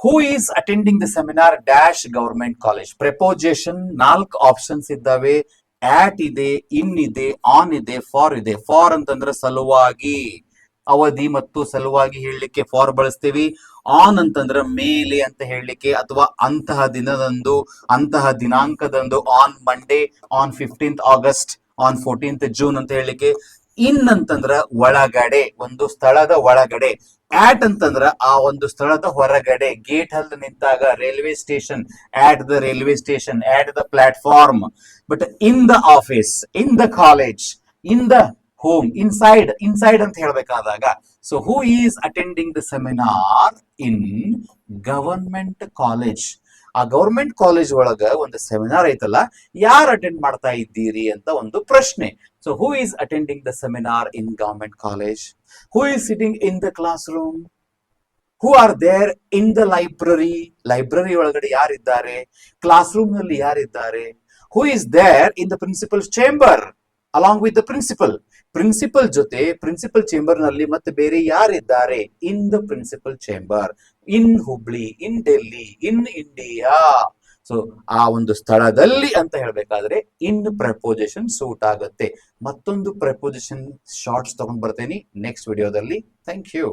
Who is attending the seminar dash government college. Preposition 4 options ಇದ್ದಾವೆ. At ಇದೆ, ಇನ್ ಇದೆ, on ಇದೆ, ಫಾರ್ ಇದೆ. ಫಾರ್ ಅಂತಂದ್ರೆ ಸಲುವಾಗಿ, ಅವಧಿ ಮತ್ತು ಸಲುವಾಗಿ ಹೇಳಲಿಕ್ಕೆ ಫಾರ್ ಬಳಸ್ತೀವಿ. ಆನ್ ಅಂತಂದ್ರೆ ಮೇಲೆ ಅಂತ ಹೇಳಲಿಕ್ಕೆ, ಅಥವಾ ಅಂತಹ ದಿನದಂದು, ಅಂತಹ ದಿನಾಂಕದಂದು, on Monday, on 15th August, on 14th June ಅಂತ ಹೇಳಲಿಕ್ಕೆ. ಇನ್ ಅಂತಂದ್ರ ಒಳಗಡೆ, ಒಂದು ಸ್ಥಳದ ಒಳಗಡೆ. ಆಟ್ ಅಂತಂದ್ರ ಆ ಒಂದು ಸ್ಥಳದ ಹೊರಗಡೆ, ಗೇಟ್ ಅಲ್ಲಿ ನಿಂತಾಗ, railway station, at the railway station, at the platform. But in the office, in the college, in the home, inside, inside ಅಂತ ಹೇಳ್ಬೇಕಾದಾಗ. So who is attending the seminar in government college. ಆ government college ಒಳಗ ಒಂದು seminar ಐತಲ್ಲ, ಯಾರು attend ಮಾಡ್ತಾ ಇದ್ದೀರಿ ಅಂತ ಒಂದು ಪ್ರಶ್ನೆ. So who is attending the seminar in government college? Who is sitting in the classroom? Who are there in the library? Library ಒಳಗಡೆ ಯಾರಿದ್ದಾರೆ? ಕ್ಲಾಸ್ ರೂಮ್ ನಲ್ಲಿ ಯಾರಿದ್ದಾರೆ? Who is there in the principal chamber along with the principal? Principal ಜೊತೆ principal chamber ನಲ್ಲಿ ಮತ್ತೆ ಬೇರೆ ಯಾರಿದ್ದಾರೆ? In the principal chamber, in Hubli, in Delhi, in India. So ಆ ಒಂದು ಸ್ಥಳದಲ್ಲಿ ಅಂತ ಹೇಳ್ಬೇಕಾದ್ರೆ ಇನ್ ಪ್ರಪೋಸಿಷನ್ ಸೂಟ್ ಆಗುತ್ತೆ. ಮತ್ತೊಂದು ಪ್ರಪೋಸಿಷನ್ ಶಾರ್ಟ್ಸ್ ತಗೊಂಡ್ ಬರ್ತೇನೆ ನೆಕ್ಸ್ಟ್ ವಿಡಿಯೋದಲ್ಲಿ. Thank you.